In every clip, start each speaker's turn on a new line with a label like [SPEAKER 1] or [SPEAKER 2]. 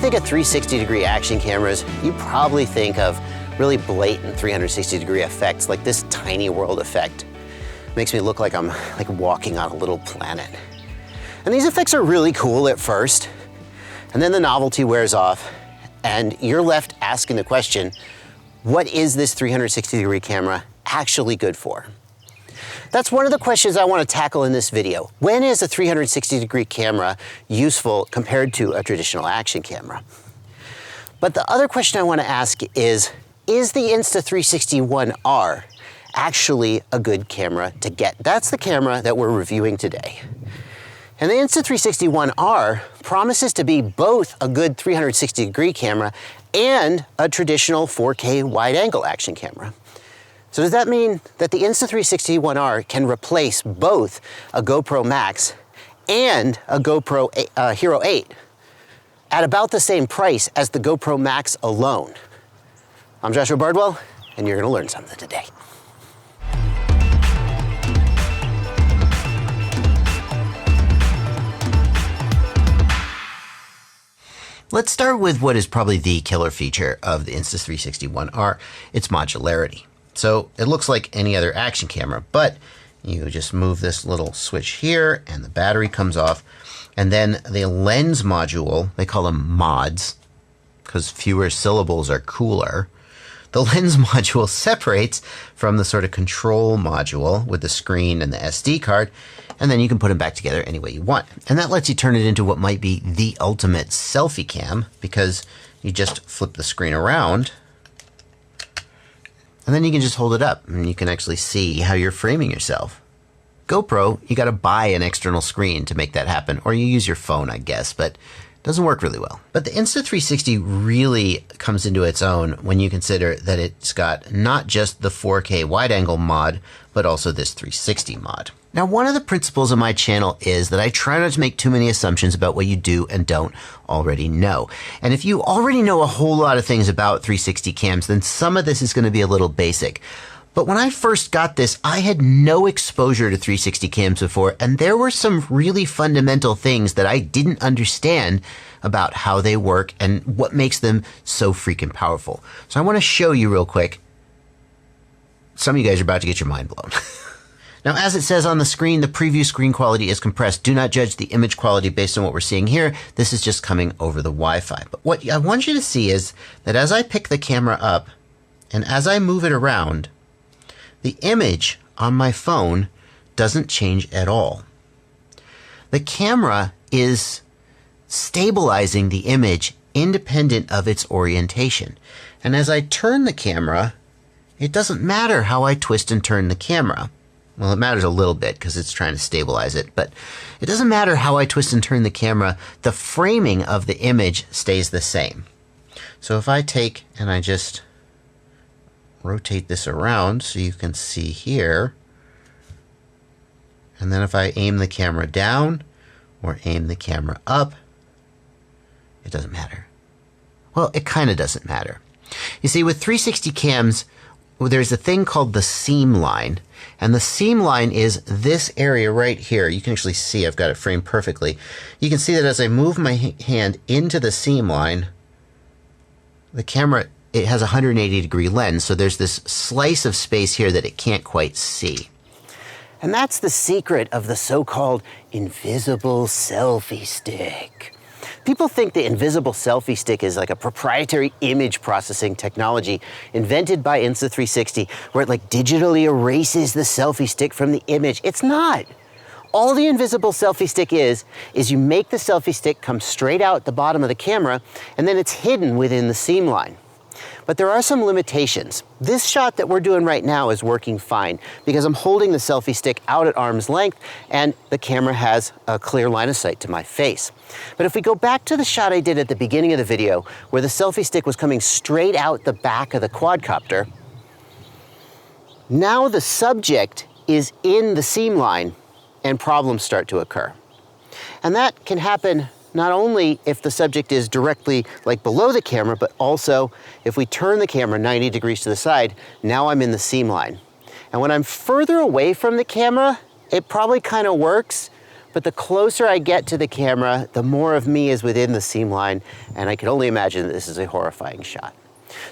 [SPEAKER 1] think of 360-degree action cameras, you probably think of really blatant 360-degree effects, like this tiny world effect. Makes me look like I'm walking on a little planet. And these effects are really cool at first, and then the novelty wears off, and you're left asking the question, what is this 360-degree camera actually good for? That's one of the questions I want to tackle in this video. When is a 360-degree camera useful compared to a traditional action camera? But the other question I want to ask is the Insta360 One R actually a good camera to get? That's the camera that we're reviewing today. And the Insta360 One R promises to be both a good 360-degree camera and a traditional 4K wide-angle action camera. So does that mean that the Insta360 One R can replace both a GoPro Max and a GoPro Hero 8 at about the same price as the GoPro Max alone? I'm Joshua Bardwell, and you're going to learn something today. Let's start with what is probably the killer feature of the Insta360 One R. It's modularity. So it looks like any other action camera, but you just move this little switch here and the battery comes off. And then the lens module, they call them mods because fewer syllables are cooler. The lens module separates from the sort of control module with the screen and the SD card, and then you can put them back together any way you want. And that lets you turn it into what might be the ultimate selfie cam, because you just flip the screen around and then you can just hold it up and you can actually see how you're framing yourself. GoPro, you got to buy an external screen to make that happen, or you use your phone, I guess, but it doesn't work really well. But the Insta360 really comes into its own when you consider that it's got not just the 4K wide angle mod, but also this 360 mod. Now, one of the principles of my channel is that I try not to make too many assumptions about what you do and don't already know. And if you already know a whole lot of things about 360 cams, then some of this is going to be a little basic. But when I first got this, I had no exposure to 360 cams before, and there were some really fundamental things that I didn't understand about how they work and what makes them so freaking powerful. So I want to show you real quick. Some of you guys are about to get your mind blown. Now, as it says on the screen, the preview screen quality is compressed. Do not judge the image quality based on what we're seeing here. This is just coming over the Wi-Fi. But what I want you to see is that as I pick the camera up and as I move it around, the image on my phone doesn't change at all. The camera is stabilizing the image independent of its orientation. And as I turn the camera, it doesn't matter how I twist and turn the camera. Well, it matters a little bit because it's trying to stabilize it, but it doesn't matter how I twist and turn the camera. The framing of the image stays the same. So if I take and I just rotate this around so you can see here, and then if I aim the camera down or aim the camera up, it doesn't matter. Well, it kind of doesn't matter. You see, with 360 cams, there's a thing called the seam line, and the seam line is this area right here. You can actually see I've got it framed perfectly. You can see that as I move my hand into the seam line, the camera, it has a 180-degree lens, so there's this slice of space here that it can't quite see. And that's the secret of the so-called invisible selfie stick. People think the invisible selfie stick is like a proprietary image processing technology invented by Insta360, where it like digitally erases the selfie stick from the image. It's not. All the invisible selfie stick is you make the selfie stick come straight out the bottom of the camera, and then it's hidden within the seam line. But there are some limitations. This shot that we're doing right now is working fine because I'm holding the selfie stick out at arm's length and the camera has a clear line of sight to my face. But if we go back to the shot I did at the beginning of the video where the selfie stick was coming straight out the back of the quadcopter, now the subject is in the seam line and problems start to occur. And that can happen not only if the subject is directly like below the camera, but also if we turn the camera 90 degrees to the side, now I'm in the seam line. And when I'm further away from the camera, it probably kind of works, but the closer I get to the camera, the more of me is within the seam line, and I can only imagine that this is a horrifying shot.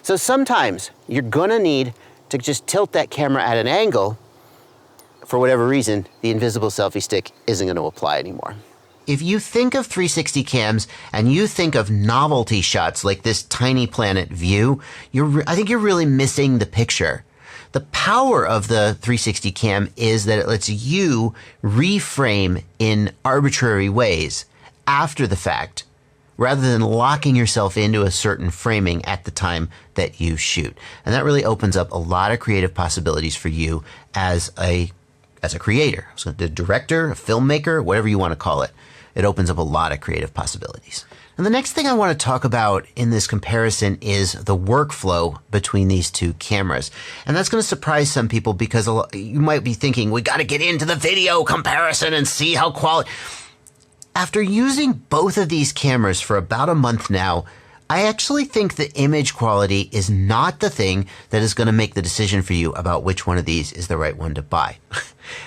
[SPEAKER 1] So sometimes you're gonna need to just tilt that camera at an angle. For whatever reason, the invisible selfie stick isn't gonna apply anymore. If you think of 360 cams and you think of novelty shots like this tiny planet view, I think you're really missing the picture. The power of the 360 cam is that it lets you reframe in arbitrary ways after the fact, rather than locking yourself into a certain framing at the time that you shoot. And that really opens up a lot of creative possibilities for you as a creator, so the director, a filmmaker, whatever you want to call it. It opens up a lot of creative possibilities. And the next thing I want to talk about in this comparison is the workflow between these two cameras. And that's going to surprise some people because you might be thinking, we got to get into the video comparison and see how quality. After using both of these cameras for about a month now, I actually think the image quality is not the thing that is going to make the decision for you about which one of these is the right one to buy.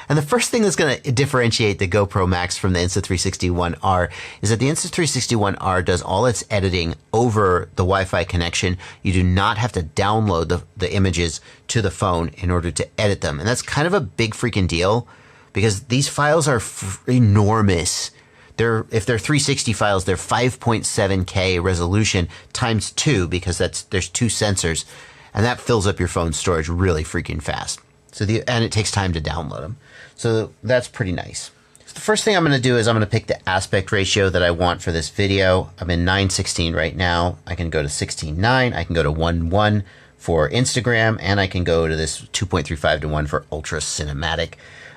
[SPEAKER 1] And the first thing that's going to differentiate the GoPro Max from the Insta360 One R is that the Insta360 One R does all its editing over the Wi-Fi connection. You do not have to download the images to the phone in order to edit them. And that's kind of a big freaking deal because these files are enormous. If they're 360 files, they're 5.7K resolution times 2 because there's 2 sensors, and that fills up your phone's storage really freaking fast. And it takes time to download them. So that's pretty nice. So the first thing I'm going to do is I'm going to pick the aspect ratio that I want for this video. I'm in 9:16 right now. I can go to 16:9. I can go to 1:1 for Instagram, and I can go to this 2.35 to 1 for ultra cinematic.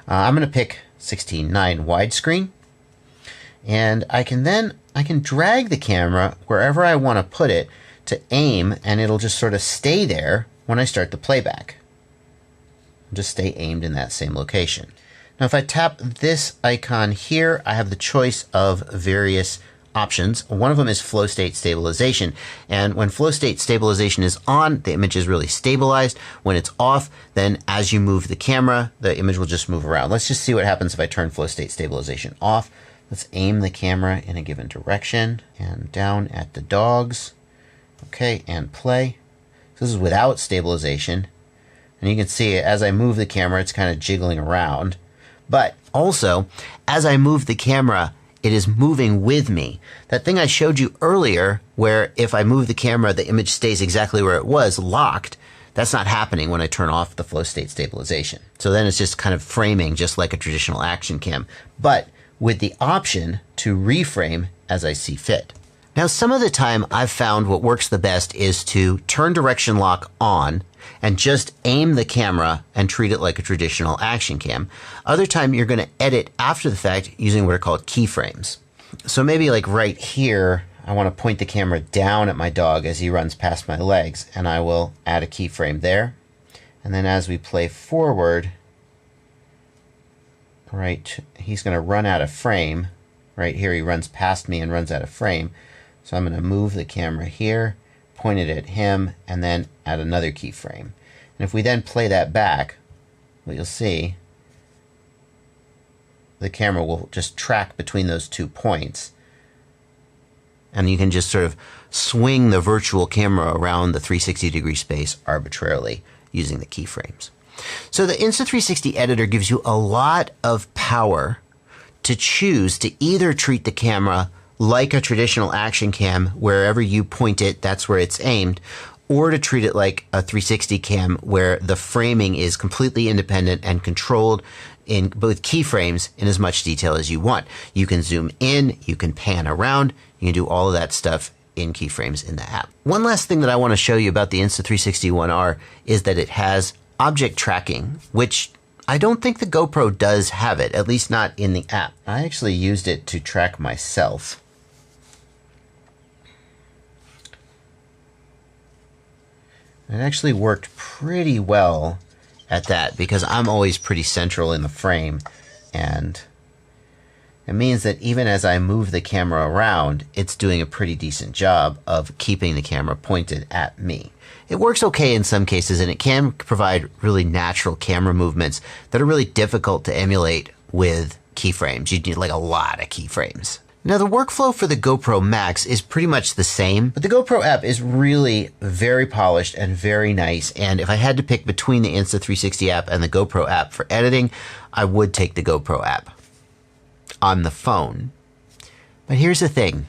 [SPEAKER 1] I'm going to pick 16:9 widescreen. And I can drag the camera wherever I want to put it to aim, and it'll just sort of stay there when I start the playback. Just stay aimed in that same location. Now, if I tap this icon here, I have the choice of various options. One of them is flow state stabilization. And when flow state stabilization is on, the image is really stabilized. When it's off, then as you move the camera, the image will just move around. Let's just see what happens if I turn flow state stabilization off. Let's aim the camera in a given direction and down at the dogs. Okay, and play. So this is without stabilization. And you can see as I move the camera, it's kind of jiggling around. But also, as I move the camera, it is moving with me. That thing I showed you earlier, where if I move the camera, the image stays exactly where it was, locked, that's not happening when I turn off the flow state stabilization. So then it's just kind of framing just like a traditional action cam, but with the option to reframe as I see fit. Now, some of the time I've found what works the best is to turn direction lock on and just aim the camera and treat it like a traditional action cam. Other time you're going to edit after the fact using what are called keyframes. So maybe like right here, I want to point the camera down at my dog as he runs past my legs, and I will add a keyframe there. And then as we play forward, right, he's going to run out of frame. Right here, he runs past me and runs out of frame. So I'm going to move the camera here, point it at him, and then add another keyframe. And if we then play that back, what you'll see, the camera will just track between those 2 points. And you can just sort of swing the virtual camera around the 360-degree space arbitrarily using the keyframes. So the Insta360 editor gives you a lot of power to choose to either treat the camera like a traditional action cam, wherever you point it, that's where it's aimed, or to treat it like a 360 cam where the framing is completely independent and controlled in both keyframes in as much detail as you want. You can zoom in, you can pan around, you can do all of that stuff in keyframes in the app. One last thing that I want to show you about the Insta360 One R is that it has object tracking, which I don't think the GoPro does have it, at least not in the app. I actually used it to track myself. It actually worked pretty well at that because I'm always pretty central in the frame, and it means that even as I move the camera around, it's doing a pretty decent job of keeping the camera pointed at me. It works okay in some cases, and it can provide really natural camera movements that are really difficult to emulate with keyframes. You'd need like a lot of keyframes. Now the workflow for the GoPro Max is pretty much the same, but the GoPro app is really very polished and very nice. And if I had to pick between the Insta360 app and the GoPro app for editing, I would take the GoPro app on the phone. But here's the thing.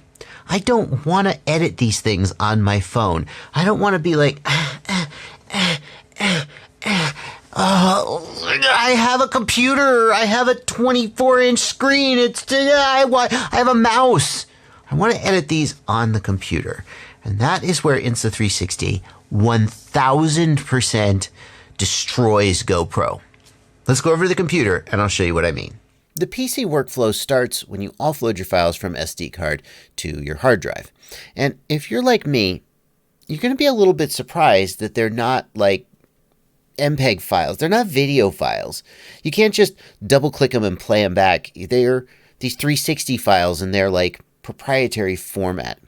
[SPEAKER 1] I don't want to edit these things on my phone. I don't want to be like, I have a computer. I have a 24-inch screen. I have a mouse. I want to edit these on the computer. And that is where Insta360 1000% destroys GoPro. Let's go over to the computer and I'll show you what I mean. The PC workflow starts when you offload your files from SD card to your hard drive. And if you're like me, you're going to be a little bit surprised that they're not like MPEG files. They're not video files. You can't just double click them and play them back. They're these 360 files and they're like proprietary format.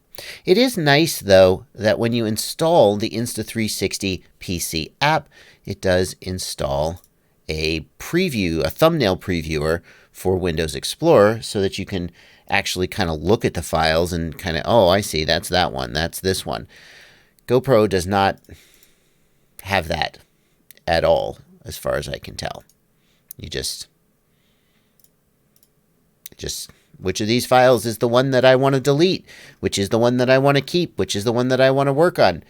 [SPEAKER 1] It is nice though that when you install the Insta360 PC app, it does install a preview, a thumbnail previewer for Windows Explorer so that you can actually kind of look at the files and kind of, oh, I see, that's that one, that's this one. GoPro does not have that at all, as far as I can tell. You just, which of these files is the one that I want to delete? Which is the one that I want to keep? Which is the one that I want to work on?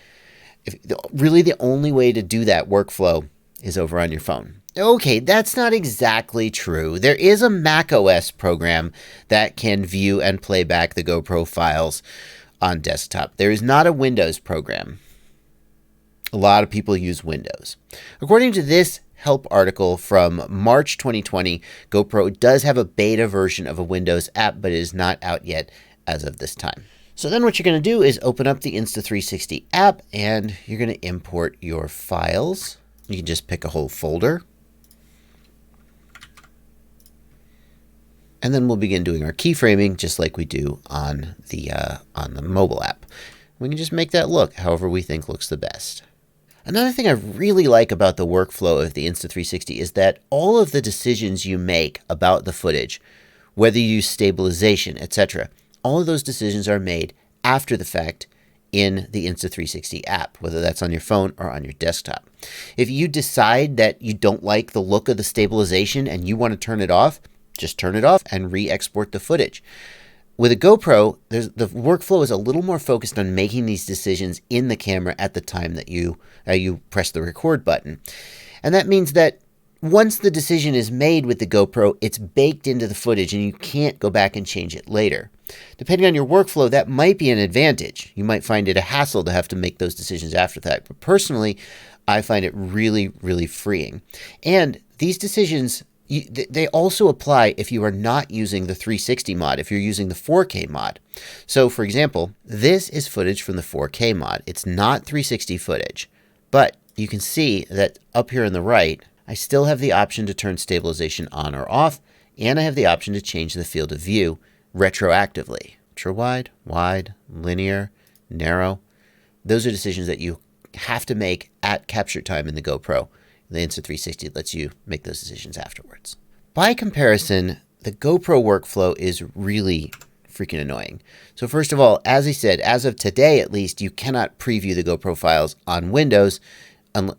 [SPEAKER 1] Really, the only way to do that workflow is over on your phone. Okay, that's not exactly true. There is a macOS program that can view and play back the GoPro files on desktop. There is not a Windows program. A lot of people use Windows. According to this help article from March 2020, GoPro does have a beta version of a Windows app, but it is not out yet as of this time. So then what you're going to do is open up the Insta360 app and you're going to import your files. You can just pick a whole folder. And then we'll begin doing our keyframing just like we do on the mobile app. We can just make that look however we think looks the best. Another thing I really like about the workflow of the Insta360 is that all of the decisions you make about the footage, whether you use stabilization, etc., all of those decisions are made after the fact in the Insta360 app, whether that's on your phone or on your desktop. If you decide that you don't like the look of the stabilization and you want to turn it off, just turn it off and re-export the footage. With a GoPro, the workflow is a little more focused on making these decisions in the camera at the time that you press the record button. And that means that once the decision is made with the GoPro, it's baked into the footage and you can't go back and change it later. Depending on your workflow, that might be an advantage. You might find it a hassle to have to make those decisions after that. But personally, I find it really, really freeing. And these decisions, they also apply if you are not using the 360 mod, if you're using the 4K mod. So for example, this is footage from the 4K mod. It's not 360 footage, but you can see that up here on the right, I still have the option to turn stabilization on or off, and I have the option to change the field of view retroactively. Ultra wide, wide, linear, narrow. Those are decisions that you have to make at capture time in the GoPro. The Insta360 lets you make those decisions afterwards. By comparison, the GoPro workflow is really freaking annoying. So first of all, as I said, as of today at least, you cannot preview the GoPro files on Windows.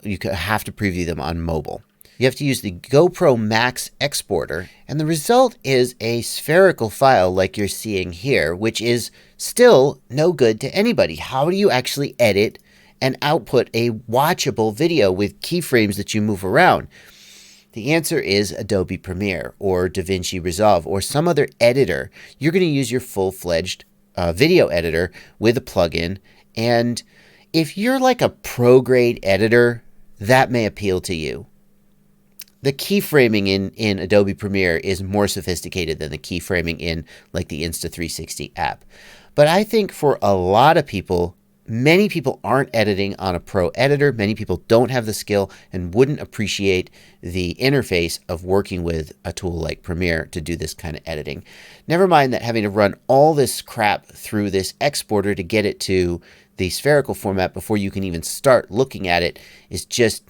[SPEAKER 1] You have to preview them on mobile. You have to use the GoPro Max exporter, and the result is a spherical file like you're seeing here, which is still no good to anybody. How do you actually edit and output a watchable video with keyframes that you move around? The answer is Adobe Premiere or DaVinci Resolve or some other editor. You're going to use your full-fledged video editor with a plugin, and if you're like a pro-grade editor, that may appeal to you. The keyframing in Adobe Premiere is more sophisticated than the keyframing in like the Insta360 app. But I think for a lot of people, many people aren't editing on a pro editor. Many people don't have the skill and wouldn't appreciate the interface of working with a tool like Premiere to do this kind of editing. Never mind that having to run all this crap through this exporter to get it to the spherical format before you can even start looking at it is just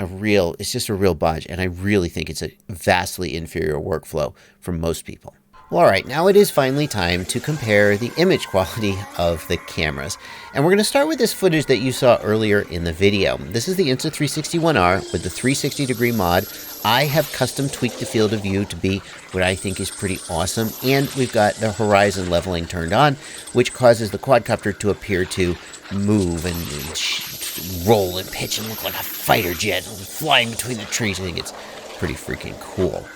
[SPEAKER 1] it's just a real bodge, and I really think it's a vastly inferior workflow for most people. Well, all right, now it is finally time to compare the image quality of the cameras. And we're going to start with this footage that you saw earlier in the video. This is the Insta360 One R with the 360-degree mod. I have custom tweaked the field of view to be what I think is pretty awesome. And we've got the horizon leveling turned on, which causes the quadcopter to appear to move and roll and pitch and look like a fighter jet flying between the trees. I think it's pretty freaking cool.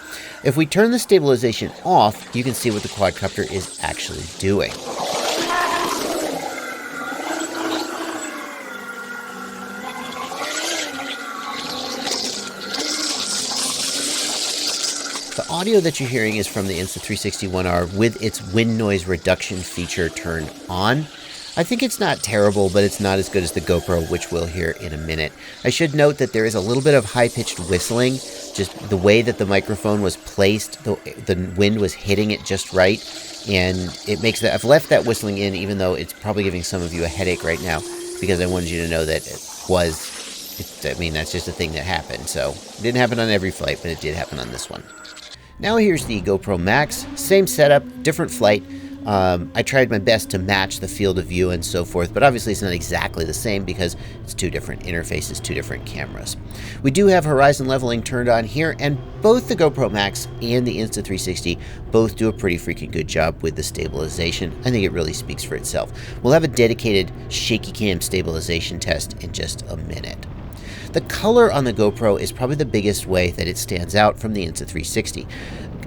[SPEAKER 1] If we turn the stabilization off, you can see what the quadcopter is actually doing. The audio that you're hearing is from the Insta360 One R with its wind noise reduction feature turned on. I think it's not terrible, but it's not as good as the GoPro, which we'll hear in a minute. I should note that there is a little bit of high-pitched whistling. Just the way that the microphone was placed, the wind was hitting it just right, and it makes that. I've left that whistling in, even though it's probably giving some of you a headache right now, because I wanted you to know that that's just a thing that happened. So it didn't happen on every flight, but it did happen on this one. Now here's the GoPro Max. Same setup, different flight. I tried my best to match the field of view and so forth, but obviously it's not exactly the same because it's two different interfaces, two different cameras. We do have horizon leveling turned on here, and both the GoPro Max and the Insta360 both do a pretty freaking good job with the stabilization. I think it really speaks for itself. We'll have a dedicated shaky cam stabilization test in just a minute. The color on the GoPro is probably the biggest way that it stands out from the Insta360.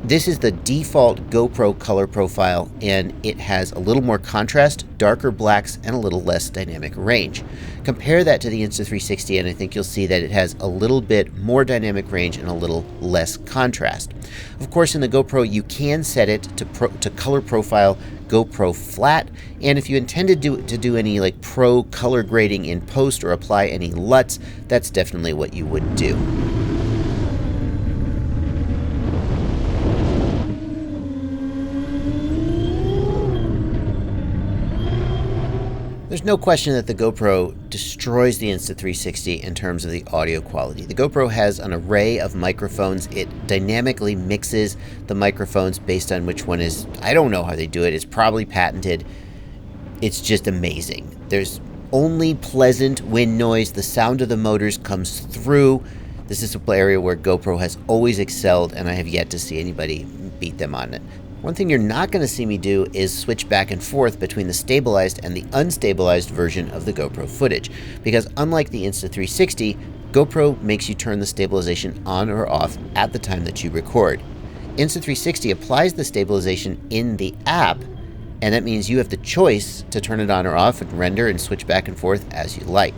[SPEAKER 1] This is the default GoPro color profile, and it has a little more contrast, darker blacks, and a little less dynamic range. Compare that to the Insta360, and I think you'll see that it has a little bit more dynamic range and a little less contrast. Of course, in the GoPro, you can set it to color profile GoPro flat, and if you intended to do any like pro color grading in post or apply any LUTs, that's definitely what you would do. There's no question that the GoPro destroys the Insta360 in terms of the audio quality. The GoPro has an array of microphones. It dynamically mixes the microphones based on which one is, I don't know how they do it. It's probably patented. It's just amazing. There's only pleasant wind noise. The sound of the motors comes through. This is an area where GoPro has always excelled, and I have yet to see anybody beat them on it. One thing you're not going to see me do is switch back and forth between the stabilized and the unstabilized version of the GoPro footage, because unlike the Insta360, GoPro makes you turn the stabilization on or off at the time that you record. Insta360 applies the stabilization in the app, and that means you have the choice to turn it on or off and render and switch back and forth as you like.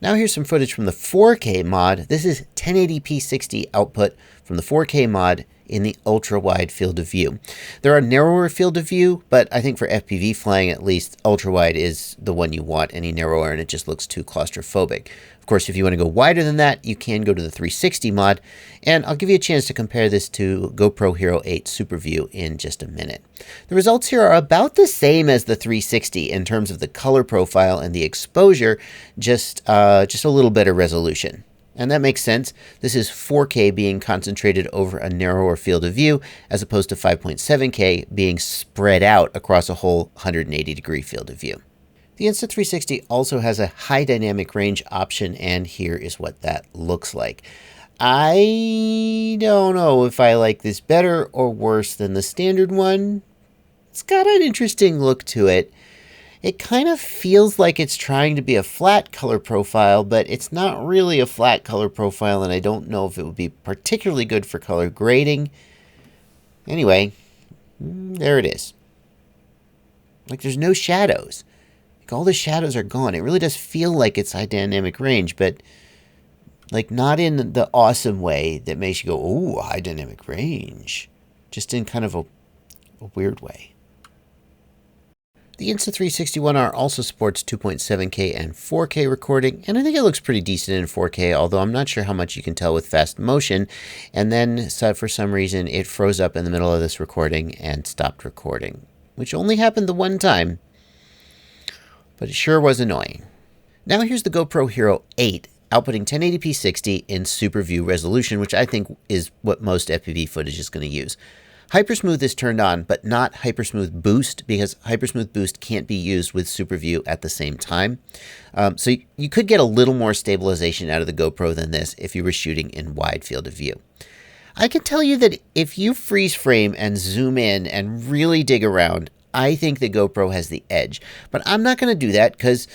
[SPEAKER 1] Now here's some footage from the 4K mod. This is 1080p 60 output from the 4K mod in the ultra-wide field of view. There are narrower field of view, but I think for FPV flying at least, ultra-wide is the one you want. Any narrower and it just looks too claustrophobic. Of course, if you want to go wider than that, you can go to the 360 mod, and I'll give you a chance to compare this to GoPro Hero 8 Super View in just a minute. The results here are about the same as the 360 in terms of the color profile and the exposure, just a little better resolution. And that makes sense. This is 4K being concentrated over a narrower field of view, as opposed to 5.7K being spread out across a whole 180-degree field of view. The Insta360 also has a high dynamic range option, and here is what that looks like. I don't know if I like this better or worse than the standard one. It's got an interesting look to it. It kind of feels like it's trying to be a flat color profile, but it's not really a flat color profile, and I don't know if it would be particularly good for color grading. Anyway, there it is. Like, there's no shadows. Like, all the shadows are gone. It really does feel like it's high dynamic range, but like not in the awesome way that makes you go, ooh, high dynamic range. Just in kind of a weird way. The Insta360 One R also supports 2.7K and 4K recording, and I think it looks pretty decent in 4K, although I'm not sure how much you can tell with fast motion. And then, for some reason, it froze up in the middle of this recording and stopped recording, which only happened the one time, but it sure was annoying. Now here's the GoPro Hero 8. outputting 1080p 60 in super view resolution, which I think is what most FPV footage is going to use. Hypersmooth is turned on, but not Hypersmooth Boost, because Hypersmooth Boost can't be used with Super View at the same time. So you could get a little more stabilization out of the GoPro than this if you were shooting in wide field of view. I can tell you that if you freeze frame and zoom in and really dig around, I think the GoPro has the edge. But I'm not going to do that because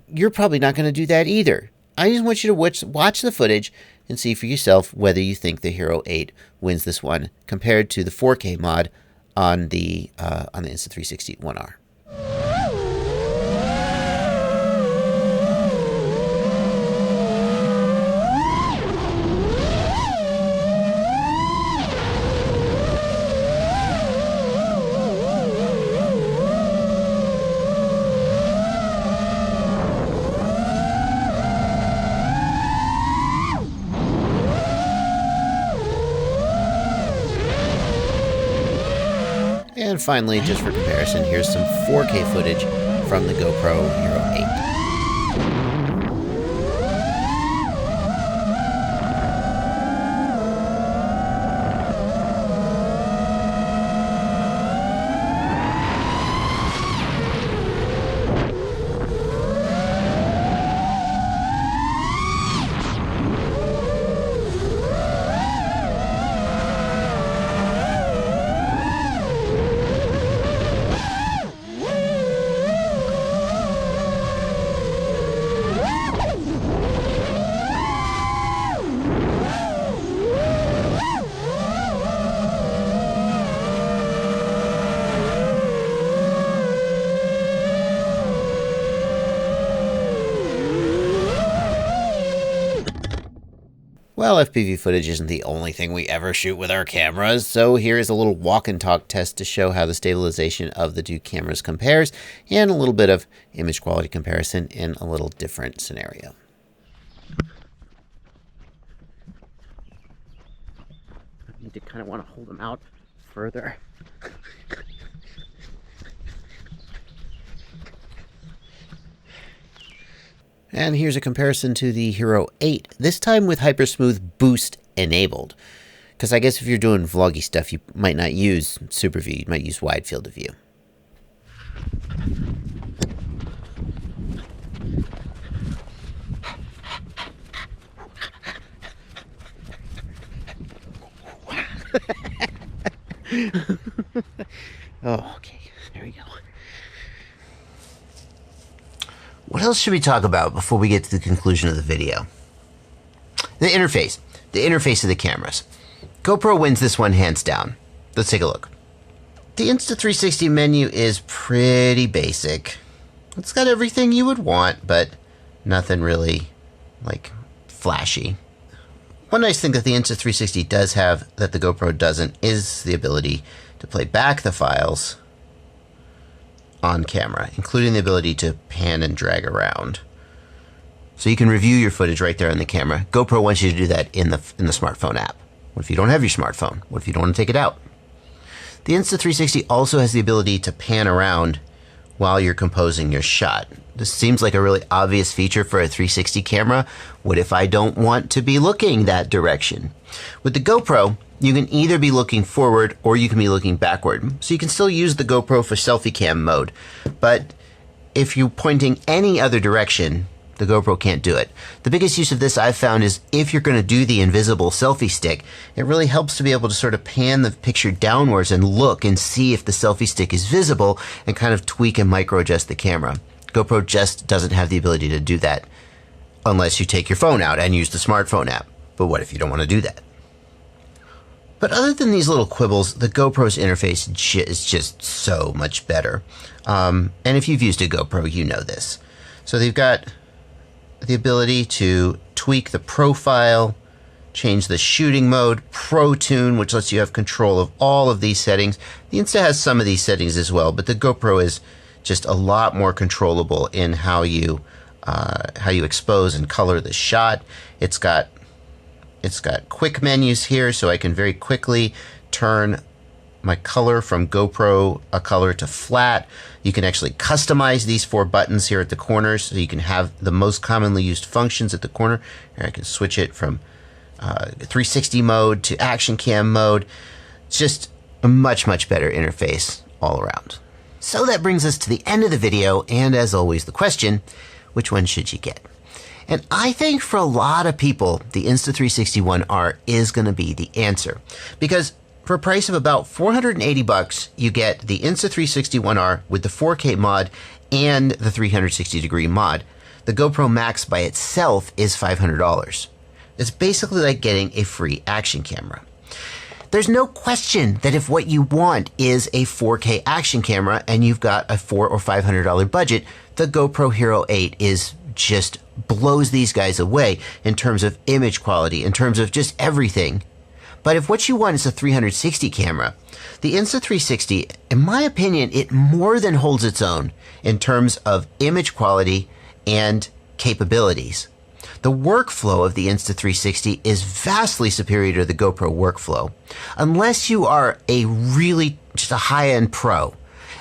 [SPEAKER 1] you're probably not going to do that either. I just want you to watch the footage and see for yourself whether you think the Hero 8 wins this one compared to the 4K mod on the Insta360 One R. And finally, just for comparison, here's some 4K footage from the GoPro Hero 8. Well, FPV footage isn't the only thing we ever shoot with our cameras, so here is a little walk and talk test to show how the stabilization of the two cameras compares, and a little bit of image quality comparison in a little different scenario. I need to kind of want to hold them out further. And here's a comparison to the Hero 8, this time with Hypersmooth Boost enabled. Because I guess if you're doing vloggy stuff, you might not use Super View, you might use wide field of view. Oh, okay, there we go. What else should we talk about before we get to the conclusion of the video? The interface. The interface of the cameras. GoPro wins this one hands down. Let's take a look. The Insta360 menu is pretty basic. It's got everything you would want, but nothing really, like, flashy. One nice thing that the Insta360 does have that the GoPro doesn't is the ability to play back the files on camera, including the ability to pan and drag around. So you can review your footage right there on the camera. GoPro wants you to do that in the smartphone app. What if you don't have your smartphone? What if you don't want to take it out? The Insta360 also has the ability to pan around while you're composing your shot. This seems like a really obvious feature for a 360 camera. What if I don't want to be looking that direction? With the GoPro, you can either be looking forward or you can be looking backward. So you can still use the GoPro for selfie cam mode. But if you're pointing any other direction, the GoPro can't do it. The biggest use of this I've found is if you're going to do the invisible selfie stick, it really helps to be able to sort of pan the picture downwards and look and see if the selfie stick is visible and kind of tweak and micro adjust the camera. GoPro just doesn't have the ability to do that unless you take your phone out and use the smartphone app. But what if you don't want to do that? But other than these little quibbles, the GoPro's interface is just so much better. And if you've used a GoPro, you know this. So they've got the ability to tweak the profile, change the shooting mode, Pro Tune, which lets you have control of all of these settings. The Insta has some of these settings as well, but the GoPro is just a lot more controllable in how you expose and color the shot. It's got quick menus here, so I can very quickly turn my color from GoPro color to flat. You can actually customize these 4 buttons here at the corners so you can have the most commonly used functions at the corner. Here I can switch it from 360 mode to action cam mode. It's just a much better interface all around. So that brings us to the end of the video, and as always the question, which one should you get? And I think for a lot of people, the Insta360 One R is going to be the answer. Because for a price of about $480, you get the Insta360 One R with the 4K mod and the 360-degree mod. The GoPro Max by itself is $500. It's basically like getting a free action camera. There's no question that if what you want is a 4K action camera and you've got a $400 or $500 budget, the GoPro Hero 8 is just blows these guys away in terms of image quality, in terms of just everything. But if what you want is a 360 camera, the Insta360, in my opinion, it more than holds its own in terms of image quality and capabilities. The workflow of the Insta360 is vastly superior to the GoPro workflow. Unless you are just a high-end pro,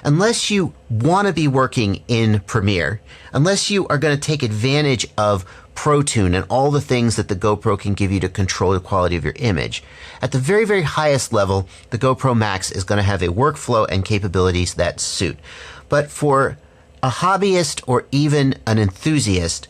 [SPEAKER 1] unless you want to be working in Premiere, unless you are going to take advantage of ProTune and all the things that the GoPro can give you to control the quality of your image, at the very highest level, the GoPro Max is going to have a workflow and capabilities that suit. But for a hobbyist or even an enthusiast,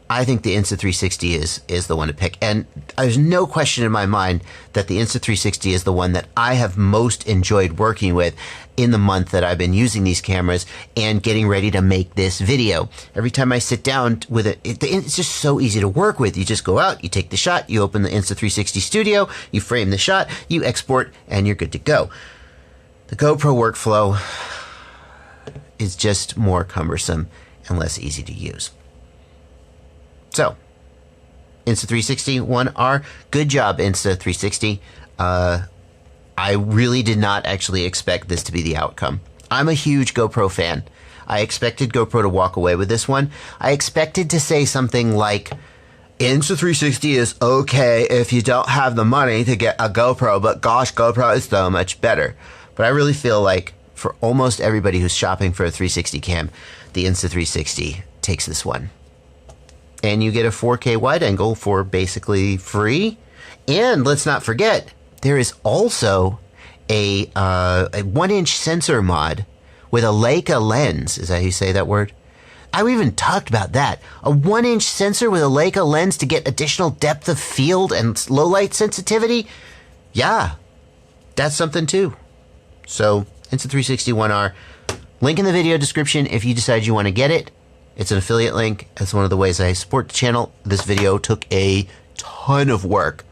[SPEAKER 1] I think the Insta360 is the one to pick. And there's no question in my mind that the Insta360 is the one that I have most enjoyed working with in the month that I've been using these cameras and getting ready to make this video. Every time I sit down with it, it's just so easy to work with. You just go out, you take the shot, you open the Insta360 Studio, you frame the shot, you export, and you're good to go. The GoPro workflow is just more cumbersome and less easy to use. So, Insta360 One R, good job, Insta360. I really did not actually expect this to be the outcome. I'm a huge GoPro fan. I expected GoPro to walk away with this one. I expected to say something like, Insta360 is okay if you don't have the money to get a GoPro, but gosh, GoPro is so much better. But I really feel like for almost everybody who's shopping for a 360 cam, the Insta360 takes this one. And you get a 4K wide angle for basically free. And let's not forget, there is also a 1-inch sensor mod with a Leica lens. Is that how you say that word? I even talked about that. A 1-inch sensor with a Leica lens to get additional depth of field and low light sensitivity. Yeah, that's something too. So, Insta360 One R. Link in the video description if you decide you want to get it. It's an affiliate link. It's one of the ways I support the channel. This video took a ton of work.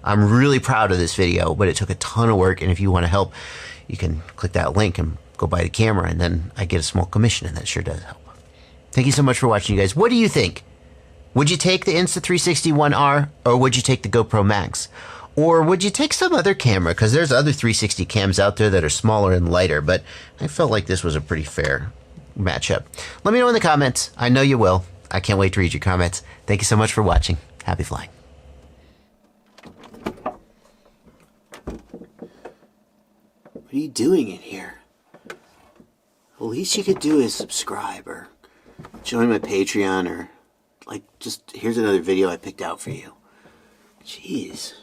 [SPEAKER 1] I'm really proud of this video, but it took a ton of work. And if you want to help, you can click that link and go buy the camera, and then I get a small commission, and that sure does help. Thank you so much for watching, you guys. What do you think? Would you take the Insta360 One R, or would you take the GoPro Max? Or would you take some other camera? Because there's other 360 cams out there that are smaller and lighter, but I felt like this was a pretty fair matchup. Let me know in the comments. I know you will. I can't wait to read your comments. Thank you so much for watching. Happy flying. What are you doing in here? The least you could do is subscribe or join my Patreon, or like just here's another video I picked out for you. Jeez.